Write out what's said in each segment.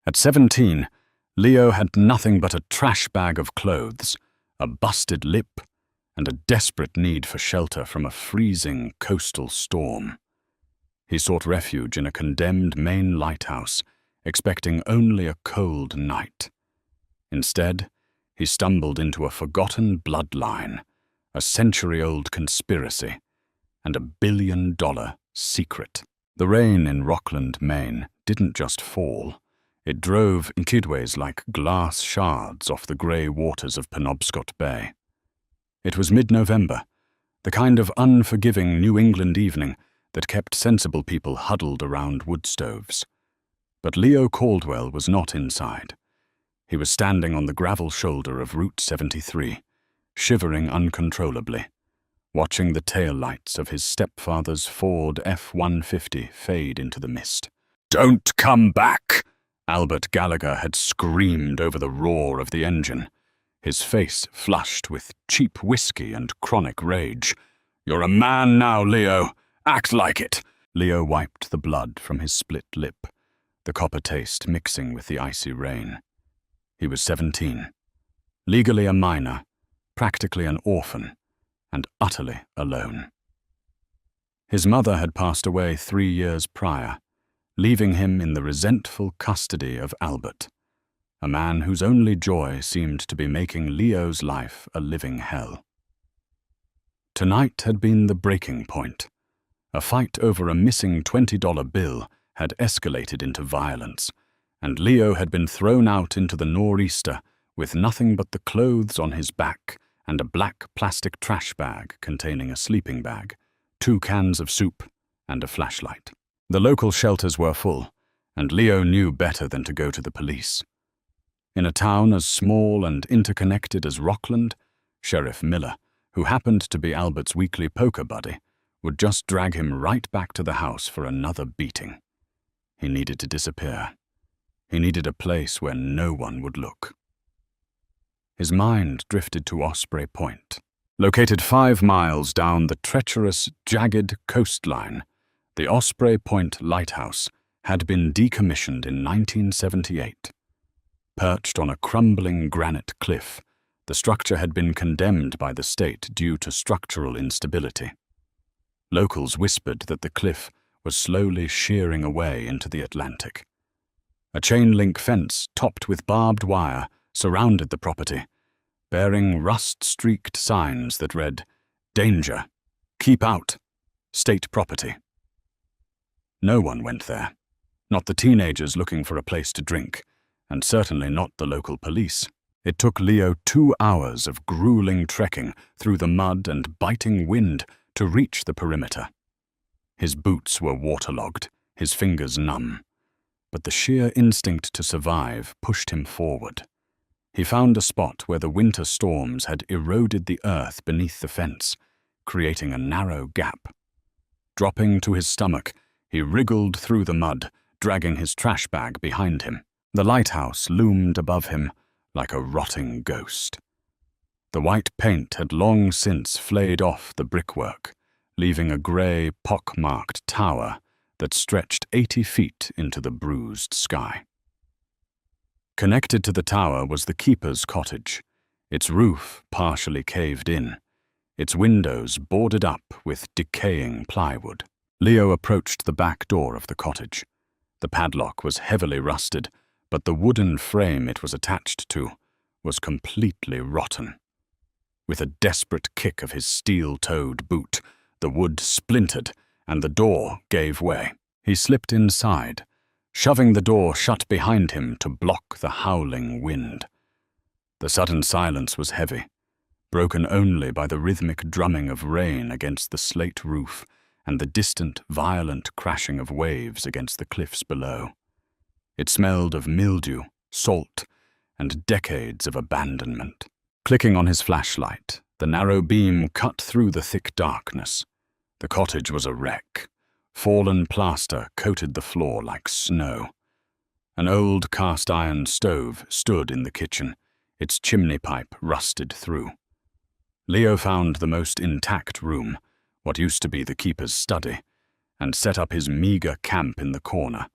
At 17, Leo had nothing but a trash bag of clothes, a busted lip, and a desperate need for shelter from a freezing coastal storm. He sought refuge in a condemned Maine lighthouse, expecting only a cold night. Instead, he stumbled into a forgotten bloodline, a century-old conspiracy, and a billion-dollar secret. The rain in Rockland, Maine, didn't just fall. It drove kidways like glass shards off the grey waters of Penobscot Bay. It was mid-November, the kind of unforgiving New England evening that kept sensible people huddled around wood stoves. But Leo Caldwell was not inside. He was standing on the gravel shoulder of Route 73, shivering uncontrollably, watching the taillights of his stepfather's Ford F-150 fade into the mist. "Don't come back!" Albert Gallagher had screamed over the roar of the engine, his face flushed with cheap whiskey and chronic rage. "You're a man now, Leo. Act like it." Leo wiped the blood from his split lip, the copper taste mixing with the icy rain. He was 17, legally a minor, practically an orphan, and utterly alone. His mother had passed away 3 years prior, leaving him in the resentful custody of Albert, a man whose only joy seemed to be making Leo's life a living hell. Tonight had been the breaking point. A fight over a missing $20 bill had escalated into violence, and Leo had been thrown out into the nor'easter with nothing but the clothes on his back and a black plastic trash bag containing a sleeping bag, 2 cans of soup, and a flashlight. The local shelters were full, and Leo knew better than to go to the police. In a town as small and interconnected as Rockland, Sheriff Miller, who happened to be Albert's weekly poker buddy, would just drag him right back to the house for another beating. He needed to disappear. He needed a place where no one would look. His mind drifted to Osprey Point. Located 5 miles down the treacherous, jagged coastline, the Osprey Point Lighthouse had been decommissioned in 1978. Perched on a crumbling granite cliff, the structure had been condemned by the state due to structural instability. Locals whispered that the cliff was slowly shearing away into the Atlantic. A chain-link fence topped with barbed wire surrounded the property, bearing rust-streaked signs that read, "Danger, keep out, state property." No one went there, not the teenagers looking for a place to drink, and certainly not the local police. It took Leo 2 hours of grueling trekking through the mud and biting wind to reach the perimeter. His boots were waterlogged, his fingers numb, but the sheer instinct to survive pushed him forward. He found a spot where the winter storms had eroded the earth beneath the fence, creating a narrow gap. Dropping to his stomach, he wriggled through the mud, dragging his trash bag behind him. The lighthouse loomed above him like a rotting ghost. The white paint had long since flayed off the brickwork, leaving a grey, pock-marked tower that stretched 80 feet into the bruised sky. Connected to the tower was the keeper's cottage, its roof partially caved in, its windows boarded up with decaying plywood. Leo approached the back door of the cottage. The padlock was heavily rusted, but the wooden frame it was attached to was completely rotten. With a desperate kick of his steel-toed boot, the wood splintered and the door gave way. He slipped inside, shoving the door shut behind him to block the howling wind. The sudden silence was heavy, broken only by the rhythmic drumming of rain against the slate roof and the distant, violent crashing of waves against the cliffs below. It smelled of mildew, salt, and decades of abandonment. Clicking on his flashlight, the narrow beam cut through the thick darkness. The cottage was a wreck. Fallen plaster coated the floor like snow. An old cast-iron stove stood in the kitchen, its chimney pipe rusted through. Leo found the most intact room, what used to be the keeper's study, and set up his meager camp in the corner,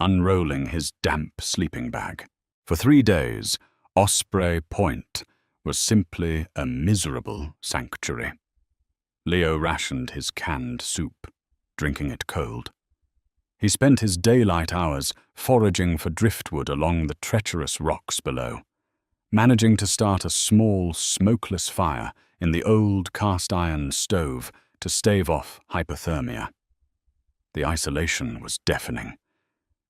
unrolling his damp sleeping bag. For 3 days, Osprey Point was simply a miserable sanctuary. Leo rationed his canned soup, drinking it cold. He spent his daylight hours foraging for driftwood along the treacherous rocks below, managing to start a small, smokeless fire in the old cast-iron stove to stave off hypothermia. The isolation was deafening.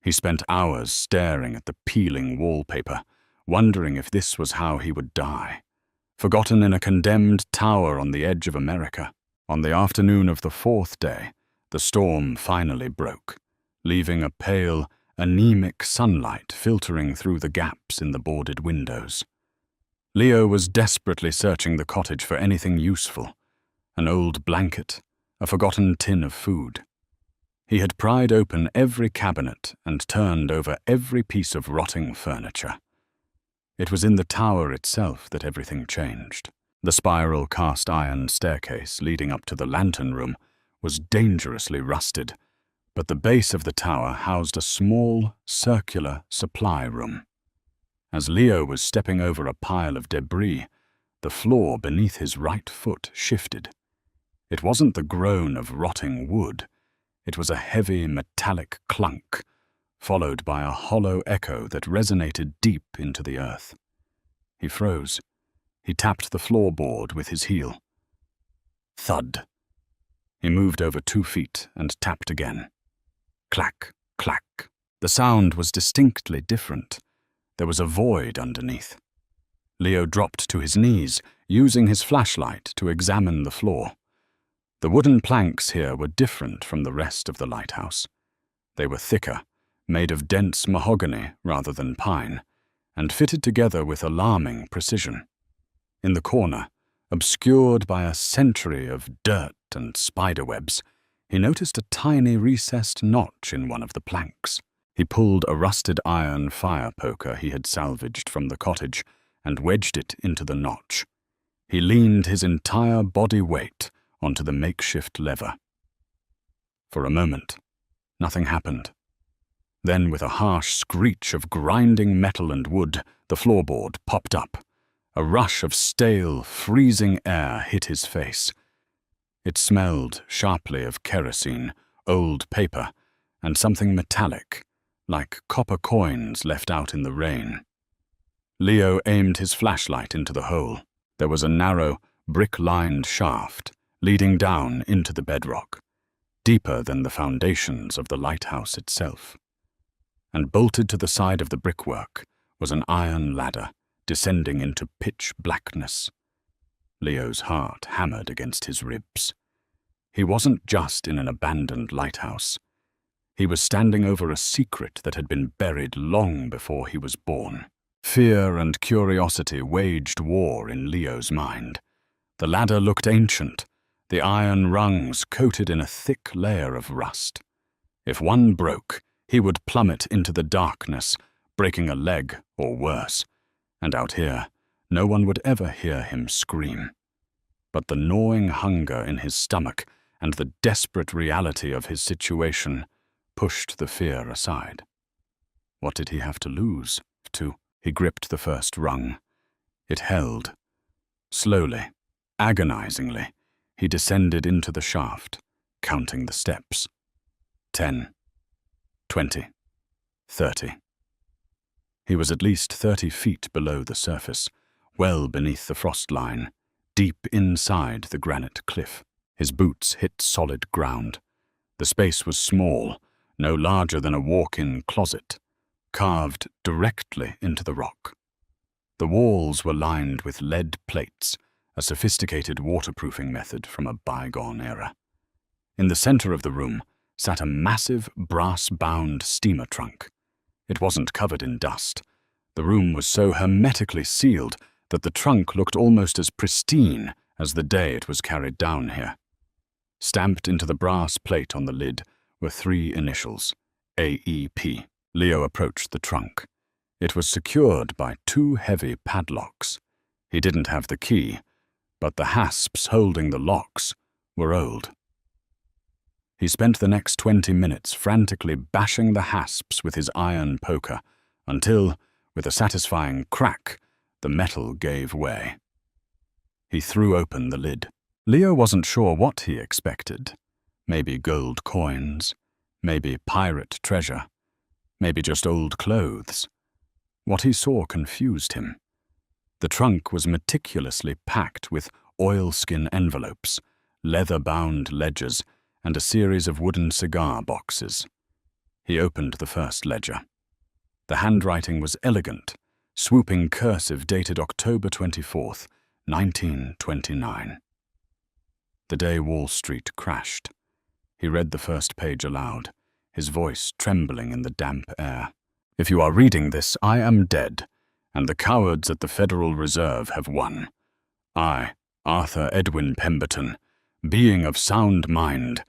He spent hours staring at the peeling wallpaper, wondering if this was how he would die, forgotten in a condemned tower on the edge of America. On the afternoon of the 4th day, the storm finally broke, leaving a pale, anemic sunlight filtering through the gaps in the boarded windows. Leo was desperately searching the cottage for anything useful: an old blanket, a forgotten tin of food. He had pried open every cabinet and turned over every piece of rotting furniture. It was in the tower itself that everything changed. The spiral cast-iron staircase leading up to the lantern room was dangerously rusted, but the base of the tower housed a small, circular supply room. As Leo was stepping over a pile of debris, the floor beneath his right foot shifted. It wasn't the groan of rotting wood. It was a heavy metallic clunk, followed by a hollow echo that resonated deep into the earth. He froze. He tapped the floorboard with his heel. Thud. He moved over 2 feet and tapped again. Clack, clack. The sound was distinctly different. There was a void underneath. Leo dropped to his knees, using his flashlight to examine the floor. The wooden planks here were different from the rest of the lighthouse. They were thicker, made of dense mahogany rather than pine, and fitted together with alarming precision. In the corner, obscured by a century of dirt and spiderwebs, he noticed a tiny recessed notch in one of the planks. He pulled a rusted iron fire poker he had salvaged from the cottage and wedged it into the notch. He leaned his entire body weight onto the makeshift lever. For a moment, nothing happened. Then, with a harsh screech of grinding metal and wood, the floorboard popped up. A rush of stale, freezing air hit his face. It smelled sharply of kerosene, old paper, and something metallic, like copper coins left out in the rain. Leo aimed his flashlight into the hole. There was a narrow, brick-lined shaft leading down into the bedrock, deeper than the foundations of the lighthouse itself. And bolted to the side of the brickwork was an iron ladder, descending into pitch blackness. Leo's heart hammered against his ribs. He wasn't just in an abandoned lighthouse. He was standing over a secret that had been buried long before he was born. Fear and curiosity waged war in Leo's mind. The ladder looked ancient, the iron rungs coated in a thick layer of rust. If one broke, he would plummet into the darkness, breaking a leg or worse. And out here, no one would ever hear him scream. But the gnawing hunger in his stomach and the desperate reality of his situation pushed the fear aside. What did he have to lose? He gripped the first rung. It held. Slowly, agonizingly, he descended into the shaft, counting the steps. 10, 20, 30. He was at least 30 feet below the surface, well beneath the frost line, deep inside the granite cliff. His boots hit solid ground. The space was small, no larger than a walk-in closet, carved directly into the rock. The walls were lined with lead plates, a sophisticated waterproofing method from a bygone era. In the center of the room sat a massive brass-bound steamer trunk. It wasn't covered in dust. The room was so hermetically sealed that the trunk looked almost as pristine as the day it was carried down here. Stamped into the brass plate on the lid were 3 initials, AEP. Leo approached the trunk. It was secured by 2 heavy padlocks. He didn't have the key, but the hasps holding the locks were old. He spent the next 20 minutes frantically bashing the hasps with his iron poker until, with a satisfying crack, the metal gave way. He threw open the lid. Leo wasn't sure what he expected. Maybe gold coins, maybe pirate treasure, maybe just old clothes. What he saw confused him. The trunk was meticulously packed with oilskin envelopes, leather-bound ledgers, and a series of wooden cigar boxes. He opened the first ledger. The handwriting was elegant, swooping cursive dated October 24th, 1929. The day Wall Street crashed. He read the first page aloud, his voice trembling in the damp air. If you are reading this, I am dead, and the cowards at the Federal Reserve have won. I, Arthur Edwin Pemberton, being of sound mind,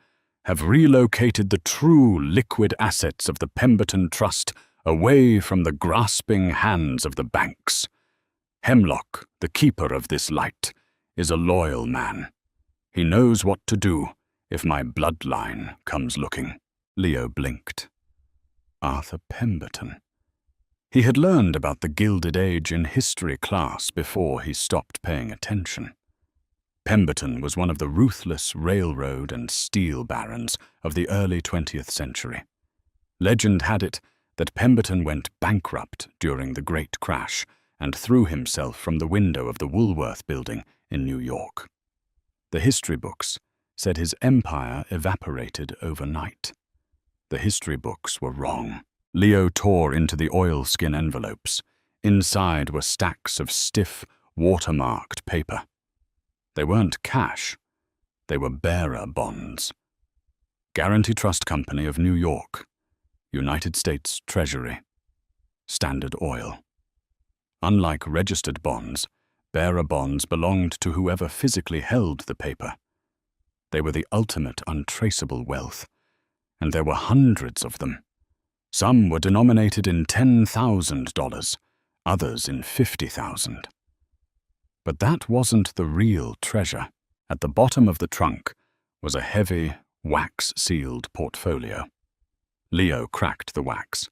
have relocated the true liquid assets of the Pemberton Trust away from the grasping hands of the banks. Hemlock, the keeper of this light, is a loyal man. He knows what to do if my bloodline comes looking. Leo blinked. Arthur Pemberton. He had learned about the Gilded Age in history class before he stopped paying attention. Pemberton was one of the ruthless railroad and steel barons of the early 20th century. Legend had it that Pemberton went bankrupt during the Great Crash and threw himself from the window of the Woolworth Building in New York. The history books said his empire evaporated overnight. The history books were wrong. Leo tore into the oilskin envelopes. Inside were stacks of stiff, watermarked paper. They weren't cash. They were bearer bonds. Guarantee Trust Company of New York, United States Treasury, Standard Oil. Unlike registered bonds, bearer bonds belonged to whoever physically held the paper. They were the ultimate untraceable wealth, and there were hundreds of them. Some were denominated in $10,000, others in $50,000. But that wasn't the real treasure. At the bottom of the trunk was a heavy, wax-sealed portfolio. Leo cracked the wax.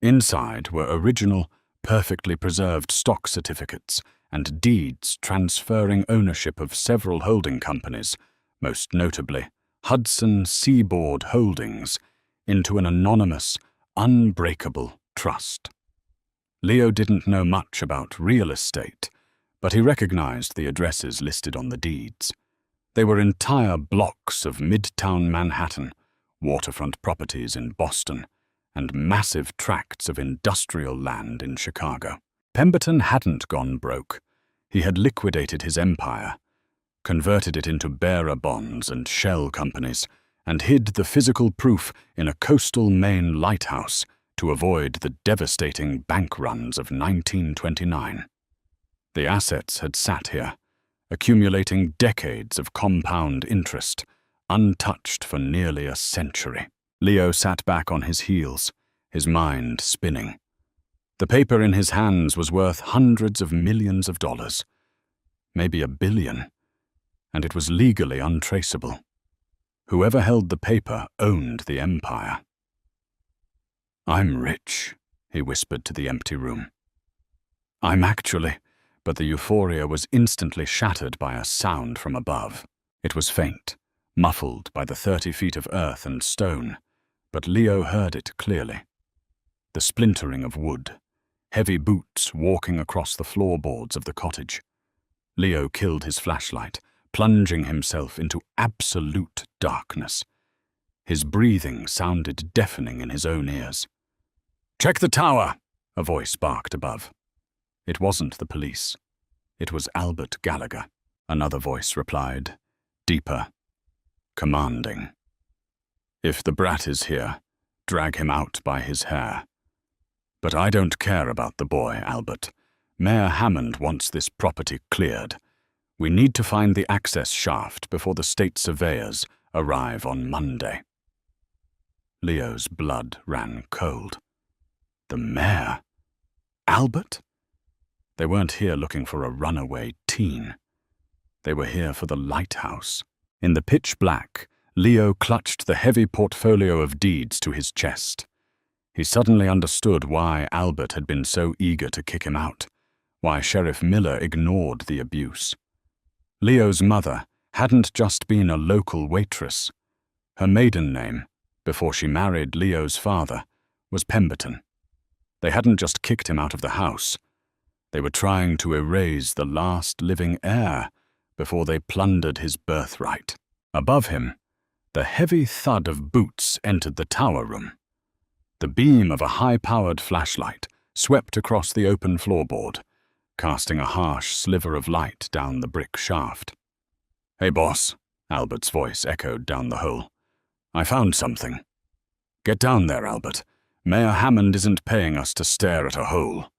Inside were original, perfectly preserved stock certificates and deeds transferring ownership of several holding companies, most notably Hudson Seaboard Holdings, into an anonymous, unbreakable trust. Leo didn't know much about real estate, but he recognized the addresses listed on the deeds. They were entire blocks of midtown Manhattan, waterfront properties in Boston, and massive tracts of industrial land in Chicago. Pemberton hadn't gone broke. He had liquidated his empire, converted it into bearer bonds and shell companies, and hid the physical proof in a coastal Maine lighthouse to avoid the devastating bank runs of 1929. The assets had sat here, accumulating decades of compound interest, untouched for nearly a century. Leo sat back on his heels, his mind spinning. The paper in his hands was worth hundreds of millions of dollars, maybe $1 billion, and it was legally untraceable. Whoever held the paper owned the empire. "I'm rich," he whispered to the empty room. "I'm actually," but the euphoria was instantly shattered by a sound from above. It was faint, muffled by the 30 feet of earth and stone, but Leo heard it clearly. The splintering of wood, heavy boots walking across the floorboards of the cottage. Leo killed his flashlight, plunging himself into absolute darkness. His breathing sounded deafening in his own ears. "Check the tower," a voice barked above. It wasn't the police. It was Albert Gallagher. Another voice replied, deeper, commanding. "If the brat is here, drag him out by his hair. But I don't care about the boy, Albert. Mayor Hammond wants this property cleared. We need to find the access shaft before the state surveyors arrive on Monday." Leo's blood ran cold. The mayor? Albert? They weren't here looking for a runaway teen. They were here for the lighthouse. In the pitch black, Leo clutched the heavy portfolio of deeds to his chest. He suddenly understood why Albert had been so eager to kick him out, why Sheriff Miller ignored the abuse. Leo's mother hadn't just been a local waitress. Her maiden name, before she married Leo's father, was Pemberton. They hadn't just kicked him out of the house. They were trying to erase the last living heir before they plundered his birthright. Above him, the heavy thud of boots entered the tower room. The beam of a high-powered flashlight swept across the open floorboard, casting a harsh sliver of light down the brick shaft. "Hey, boss," Albert's voice echoed down the hole. "I found something." "Get down there, Albert. Mayor Hammond isn't paying us to stare at a hole."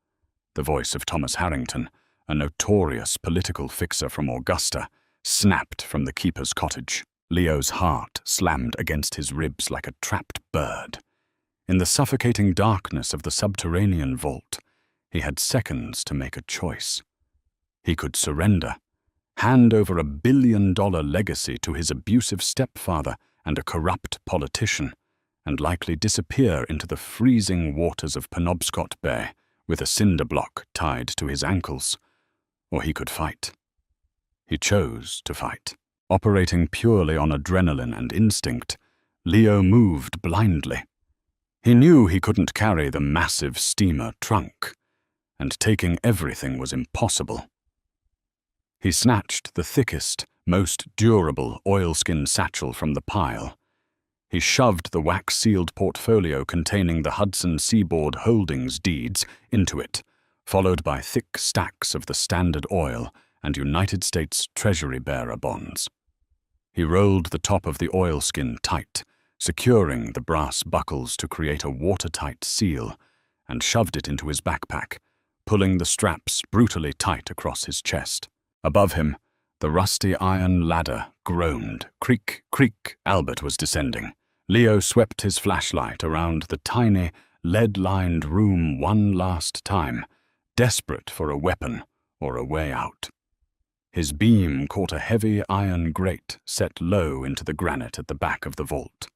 The voice of Thomas Harrington, a notorious political fixer from Augusta, snapped from the keeper's cottage. Leo's heart slammed against his ribs like a trapped bird. In the suffocating darkness of the subterranean vault, he had seconds to make a choice. He could surrender, hand over $1 billion legacy to his abusive stepfather and a corrupt politician, and likely disappear into the freezing waters of Penobscot Bay with a cinder block tied to his ankles. Or he could fight. He chose to fight. Operating purely on adrenaline and instinct, Leo moved blindly. He knew he couldn't carry the massive steamer trunk, and taking everything was impossible. He snatched the thickest, most durable oilskin satchel from the pile. He shoved the wax-sealed portfolio containing the Hudson Seaboard Holdings deeds into it, followed by thick stacks of the Standard Oil and United States Treasury bearer bonds. He rolled the top of the oilskin tight, securing the brass buckles to create a watertight seal, and shoved it into his backpack, pulling the straps brutally tight across his chest. Above him, the rusty iron ladder groaned. Creak, creak, Albert was descending. Leo swept his flashlight around the tiny, lead-lined room one last time, desperate for a weapon or a way out. His beam caught a heavy iron grate set low into the granite at the back of the vault.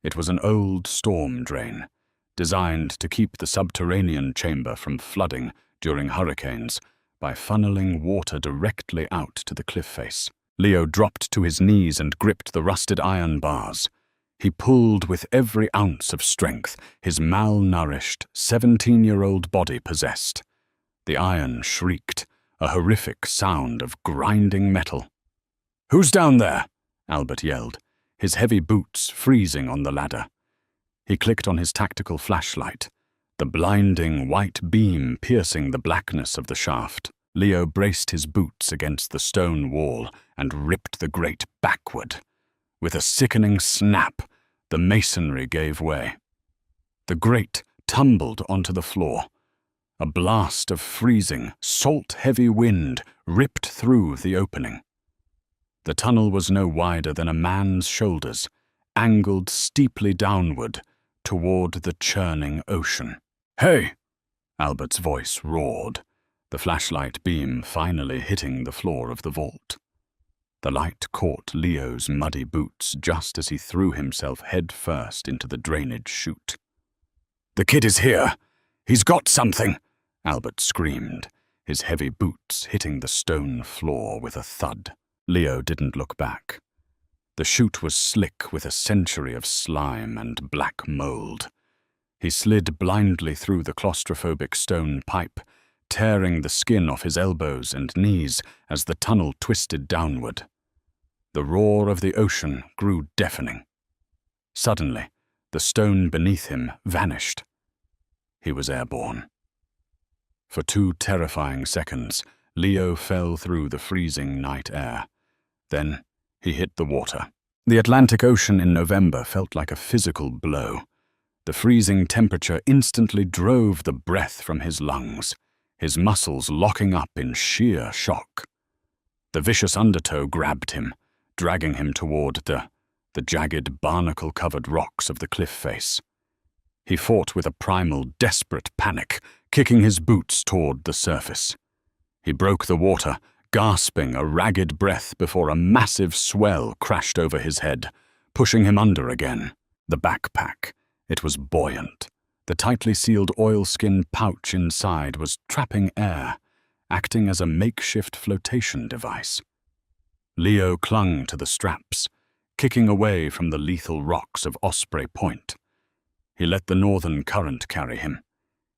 It was an old storm drain, designed to keep the subterranean chamber from flooding during hurricanes by funneling water directly out to the cliff face. Leo dropped to his knees and gripped the rusted iron bars. He pulled with every ounce of strength his malnourished, 17-year-old body possessed. The iron shrieked, a horrific sound of grinding metal. "Who's down there?" Albert yelled, his heavy boots freezing on the ladder. He clicked on his tactical flashlight, the blinding white beam piercing the blackness of the shaft. Leo braced his boots against the stone wall and ripped the grate backward. With a sickening snap, the masonry gave way. The grate tumbled onto the floor. A blast of freezing, salt-heavy wind ripped through the opening. The tunnel was no wider than a man's shoulders, angled steeply downward toward the churning ocean. "Hey!" Albert's voice roared, the flashlight beam finally hitting the floor of the vault. The light caught Leo's muddy boots just as he threw himself head first into the drainage chute. "The kid is here! He's got something!" Albert screamed, his heavy boots hitting the stone floor with a thud. Leo didn't look back. The chute was slick with a century of slime and black mold. He slid blindly through the claustrophobic stone pipe, tearing the skin off his elbows and knees as the tunnel twisted downward. The roar of the ocean grew deafening. Suddenly, the stone beneath him vanished. He was airborne. For 2 terrifying seconds, Leo fell through the freezing night air. Then he hit the water. The Atlantic Ocean in November felt like a physical blow. The freezing temperature instantly drove the breath from his lungs, his muscles locking up in sheer shock. The vicious undertow grabbed him, dragging him toward the jagged, barnacle-covered rocks of the cliff face. He fought with a primal, desperate panic, kicking his boots toward the surface. He broke the water, gasping a ragged breath before a massive swell crashed over his head, pushing him under again. The backpack. It was buoyant. The tightly sealed oilskin pouch inside was trapping air, acting as a makeshift flotation device. Leo clung to the straps, kicking away from the lethal rocks of Osprey Point. He let the northern current carry him,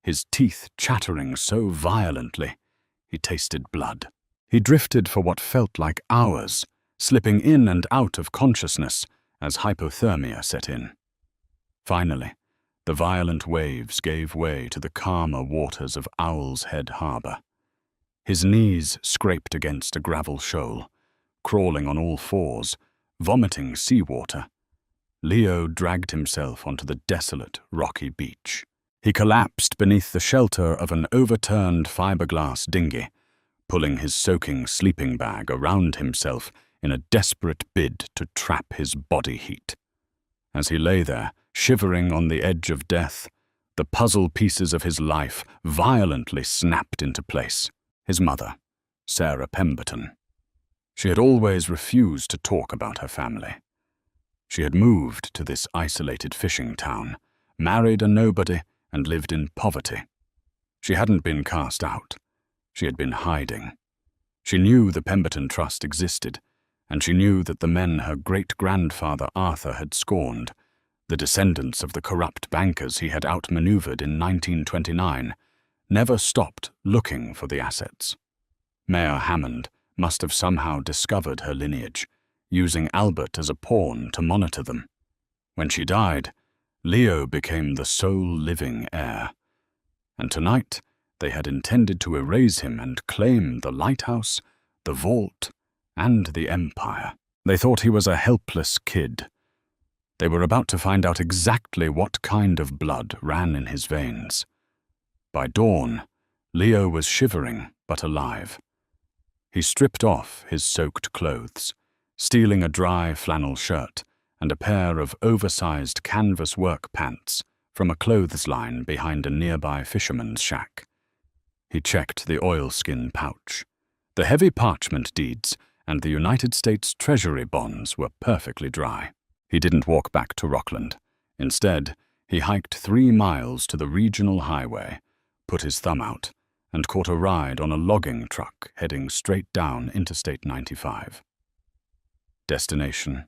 his teeth chattering so violently he tasted blood. He drifted for what felt like hours, slipping in and out of consciousness as hypothermia set in. Finally, the violent waves gave way to the calmer waters of Owl's Head Harbor. His knees scraped against a gravel shoal, crawling on all fours, vomiting seawater. Leo dragged himself onto the desolate, rocky beach. He collapsed beneath the shelter of an overturned fiberglass dinghy, pulling his soaking sleeping bag around himself in a desperate bid to trap his body heat. As he lay there, shivering on the edge of death, the puzzle pieces of his life violently snapped into place. His mother, Sarah Pemberton. She had always refused to talk about her family. She had moved to this isolated fishing town, married a nobody, and lived in poverty. She hadn't been cast out. She had been hiding. She knew the Pemberton Trust existed, and she knew that the men her great-grandfather Arthur had scorned, the descendants of the corrupt bankers he had outmaneuvered in 1929, never stopped looking for the assets. Mayor Hammond must have somehow discovered her lineage, using Albert as a pawn to monitor them. When she died, Leo became the sole living heir. And tonight, they had intended to erase him and claim the lighthouse, the vault, and the empire. They thought he was a helpless kid. They were about to find out exactly what kind of blood ran in his veins. By dawn, Leo was shivering but alive. He stripped off his soaked clothes, stealing a dry flannel shirt and a pair of oversized canvas work pants from a clothesline behind a nearby fisherman's shack. He checked the oilskin pouch. The heavy parchment deeds and the United States Treasury bonds were perfectly dry. He didn't walk back to Rockland. Instead, he hiked 3 miles to the regional highway, put his thumb out, and caught a ride on a logging truck heading straight down Interstate 95. Destination: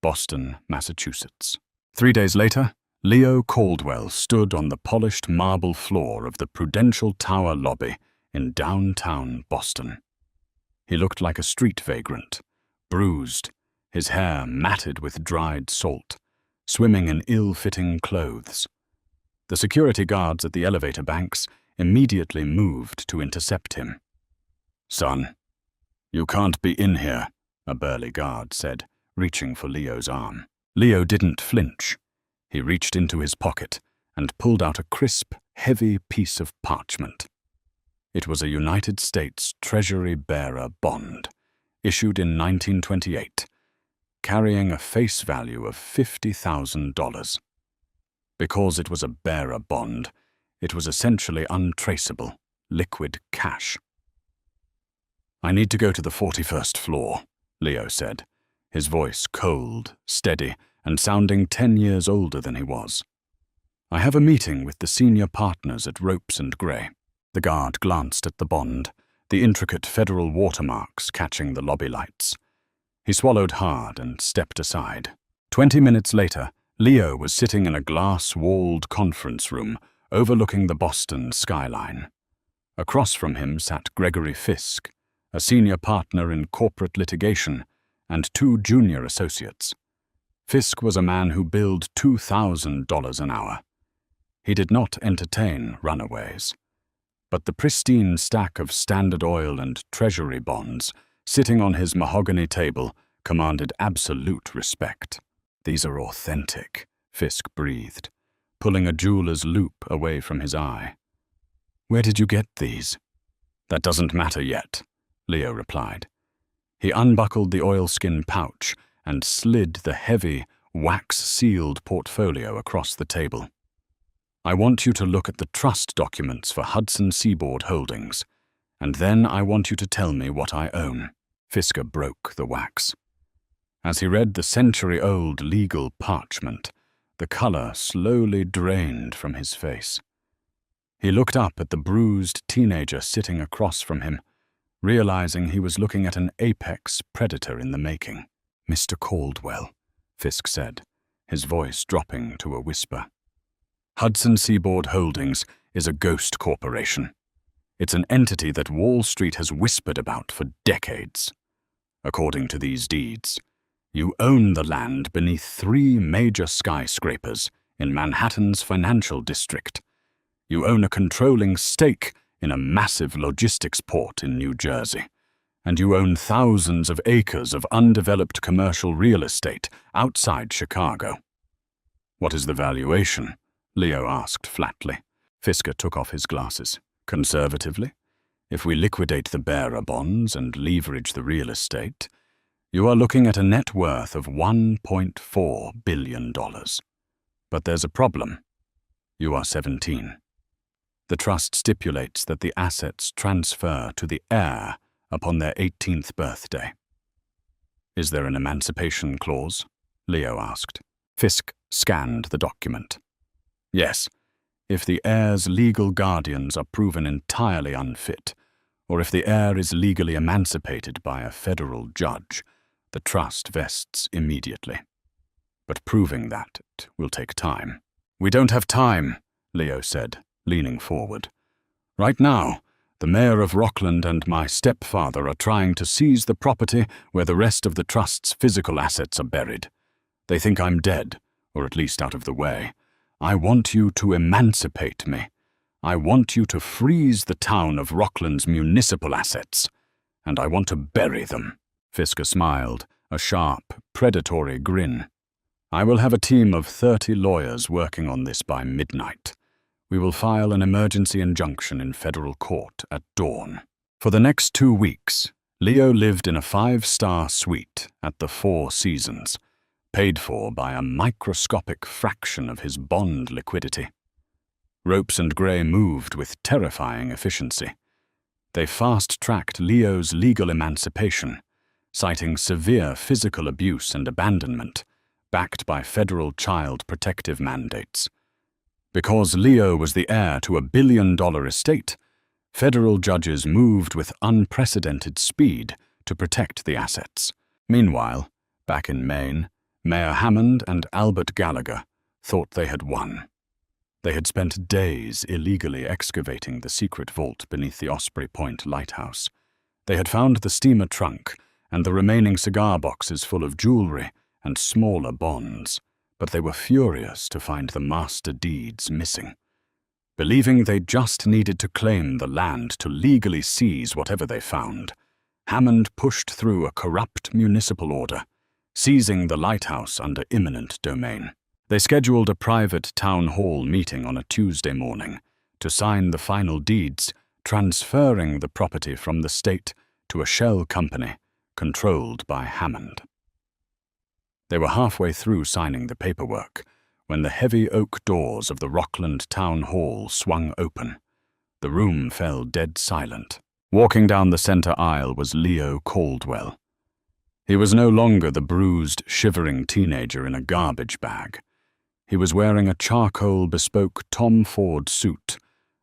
Boston, Massachusetts. 3 days later, Leo Caldwell stood on the polished marble floor of the Prudential Tower lobby in downtown Boston. He looked like a street vagrant, bruised, his hair matted with dried salt, swimming in ill-fitting clothes. The security guards at the elevator banks immediately moved to intercept him. "Son, you can't be in here," a burly guard said, reaching for Leo's arm. Leo didn't flinch. He reached into his pocket and pulled out a crisp, heavy piece of parchment. It was a United States Treasury bearer bond, issued in 1928, carrying a face value of $50,000. Because it was a bearer bond, it was essentially untraceable, liquid cash. "I need to go to the 41st floor," Leo said, his voice cold, steady, and sounding 10 years older than he was. "I have a meeting with the senior partners at Ropes and Gray." The guard glanced at the bond, the intricate federal watermarks catching the lobby lights. He swallowed hard and stepped aside. 20 minutes later, Leo was sitting in a glass-walled conference room overlooking the Boston skyline. Across from him sat Gregory Fisk, a senior partner in corporate litigation, and 2 junior associates. Fisk was a man who billed $2,000 an hour. He did not entertain runaways. But the pristine stack of Standard Oil and Treasury bonds sitting on his mahogany table commanded absolute respect. "These are authentic," Fisk breathed, pulling a jeweler's loupe away from his eye. "Where did you get these?" "That doesn't matter yet," Leo replied. He unbuckled the oilskin pouch and slid the heavy, wax-sealed portfolio across the table. "I want you to look at the trust documents for Hudson Seaboard Holdings, and then I want you to tell me what I own." Fisker broke the wax. As he read the century-old legal parchment, the color slowly drained from his face. He looked up at the bruised teenager sitting across from him, realizing he was looking at an apex predator in the making. "Mr. Caldwell," Fisk said, his voice dropping to a whisper. "Hudson Seaboard Holdings is a ghost corporation. It's an entity that Wall Street has whispered about for decades. According to these deeds, you own the land beneath 3 major skyscrapers in Manhattan's financial district. You own a controlling stake in a massive logistics port in New Jersey. And you own thousands of acres of undeveloped commercial real estate outside Chicago." "What is the valuation?" Leo asked flatly. Fisker took off his glasses. "Conservatively, if we liquidate the bearer bonds and leverage the real estate, you are looking at a net worth of $1.4 billion. But there's a problem. You are 17. The trust stipulates that the assets transfer to the heir upon their 18th birthday." "Is there an emancipation clause?" Leo asked. Fisk scanned the document. "Yes, if the heir's legal guardians are proven entirely unfit, or if the heir is legally emancipated by a federal judge, the trust vests immediately. But proving that will take time." "We don't have time," Leo said, leaning forward. "Right now, the mayor of Rockland and my stepfather are trying to seize the property where the rest of the trust's physical assets are buried. They think I'm dead, or at least out of the way. I want you to emancipate me. I want you to freeze the town of Rockland's municipal assets, and I want to bury them." Fisker smiled, a sharp, predatory grin. "I will have a team of 30 lawyers working on this by midnight. We will file an emergency injunction in federal court at dawn." For the next 2 weeks, Leo lived in a 5-star suite at the Four Seasons, paid for by a microscopic fraction of his bond liquidity. Ropes and Gray moved with terrifying efficiency. They fast-tracked Leo's legal emancipation, citing severe physical abuse and abandonment, backed by federal child protective mandates. Because Leo was the heir to a billion-dollar estate, federal judges moved with unprecedented speed to protect the assets. Meanwhile, back in Maine, Mayor Hammond and Albert Gallagher thought they had won. They had spent days illegally excavating the secret vault beneath the Osprey Point Lighthouse. They had found the steamer trunk and the remaining cigar boxes full of jewelry and smaller bonds, but they were furious to find the master deeds missing. Believing they just needed to claim the land to legally seize whatever they found, Hammond pushed through a corrupt municipal order, seizing the lighthouse under eminent domain. They scheduled a private town hall meeting on a Tuesday morning to sign the final deeds, transferring the property from the state to a shell company controlled by Hammond. They were halfway through signing the paperwork when the heavy oak doors of the Rockland Town Hall swung open. The room fell dead silent. Walking down the center aisle was Leo Caldwell. He was no longer the bruised, shivering teenager in a garbage bag. He was wearing a charcoal bespoke Tom Ford suit,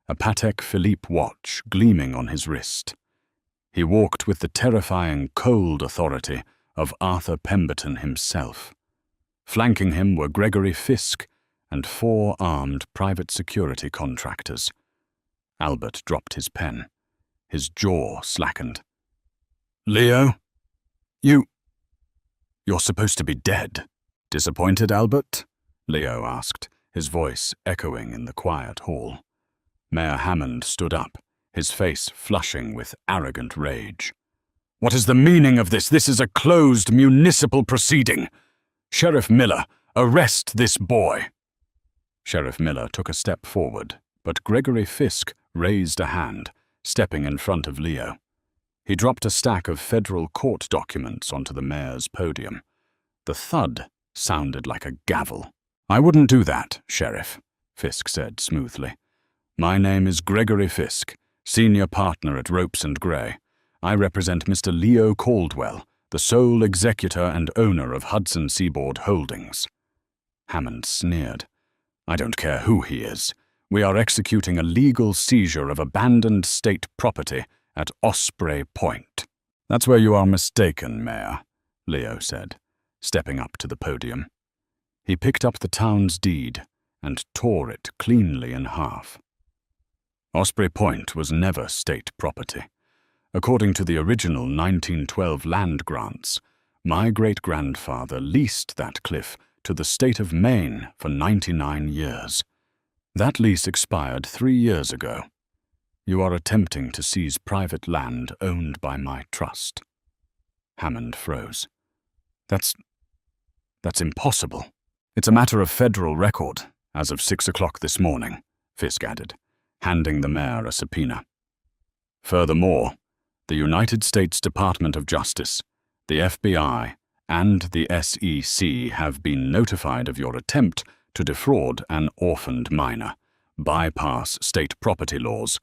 a Patek Philippe watch gleaming on his wrist. He walked with the terrifying, cold authority of Arthur Pemberton himself. Flanking him were Gregory Fisk and 4 armed private security contractors. Albert dropped his pen. His jaw slackened. "Leo? You're supposed to be dead." "Disappointed, Albert?" Leo asked, his voice echoing in the quiet hall. Mayor Hammond stood up, his face flushing with arrogant rage. "What is the meaning of this? This is a closed municipal proceeding. Sheriff Miller, arrest this boy." Sheriff Miller took a step forward, but Gregory Fisk raised a hand, stepping in front of Leo. He dropped a stack of federal court documents onto the mayor's podium. The thud sounded like a gavel. "I wouldn't do that, Sheriff," Fisk said smoothly. "My name is Gregory Fisk, senior partner at Ropes and Gray. I represent Mr. Leo Caldwell, the sole executor and owner of Hudson Seaboard Holdings. Hammond sneered. I don't care who he is. We are executing a legal seizure of abandoned state property at Osprey Point. That's where you are mistaken, Mayor, Leo said, stepping up to the podium. He picked up the town's deed and tore it cleanly in half. Osprey Point was never state property. According to the original 1912 land grants, my great-grandfather leased that cliff to the state of Maine for 99 years. That lease expired 3 years ago. You are attempting to seize private land owned by my trust. Hammond froze. That's impossible. It's a matter of federal record, as of 6 o'clock this morning, Fisk added, handing the mayor a subpoena. Furthermore, the United States Department of Justice, the FBI, and the SEC have been notified of your attempt to defraud an orphaned minor, bypass state property laws,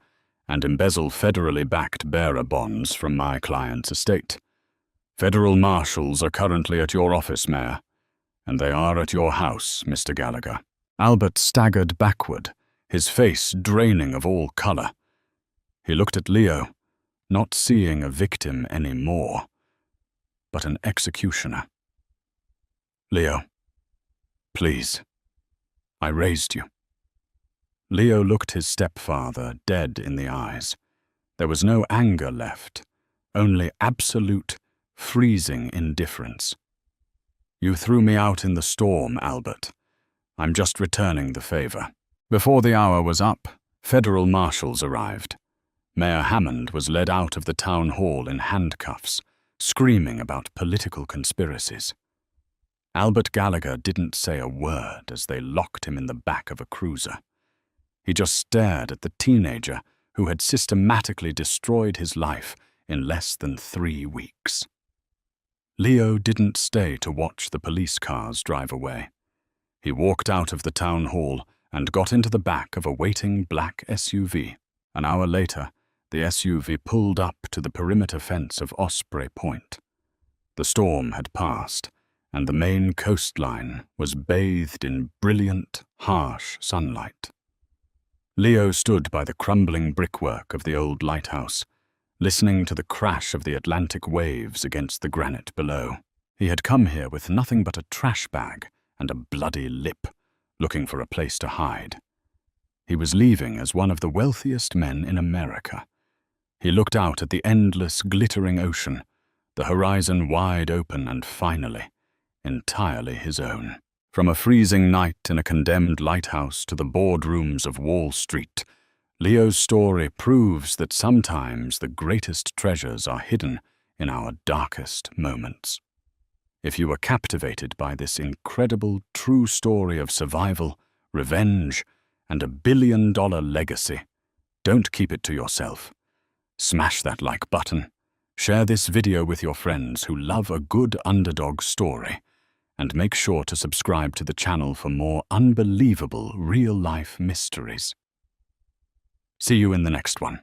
and embezzle federally backed bearer bonds from my client's estate. Federal marshals are currently at your office, Mayor, and they are at your house, Mr. Gallagher. Albert staggered backward, his face draining of all color. He looked at Leo, not seeing a victim anymore, but an executioner. Leo, please. I raised you. Leo looked his stepfather dead in the eyes. There was no anger left, only absolute, freezing indifference. You threw me out in the storm, Albert. I'm just returning the favor. Before the hour was up, federal marshals arrived. Mayor Hammond was led out of the town hall in handcuffs, screaming about political conspiracies. Albert Gallagher didn't say a word as they locked him in the back of a cruiser. He just stared at the teenager who had systematically destroyed his life in less than 3 weeks. Leo didn't stay to watch the police cars drive away. He walked out of the town hall and got into the back of a waiting black SUV. An hour later, the SUV pulled up to the perimeter fence of Osprey Point. The storm had passed, and the Maine coastline was bathed in brilliant, harsh sunlight. Leo stood by the crumbling brickwork of the old lighthouse, listening to the crash of the Atlantic waves against the granite below. He had come here with nothing but a trash bag and a bloody lip, looking for a place to hide. He was leaving as one of the wealthiest men in America. He looked out at the endless, glittering ocean, the horizon wide open and finally, entirely his own. From a freezing night in a condemned lighthouse to the boardrooms of Wall Street, Leo's story proves that sometimes the greatest treasures are hidden in our darkest moments. If you were captivated by this incredible true story of survival, revenge, and a billion-dollar legacy, don't keep it to yourself. Smash that like button, share this video with your friends who love a good underdog story, and make sure to subscribe to the channel for more unbelievable real-life mysteries. See you in the next one.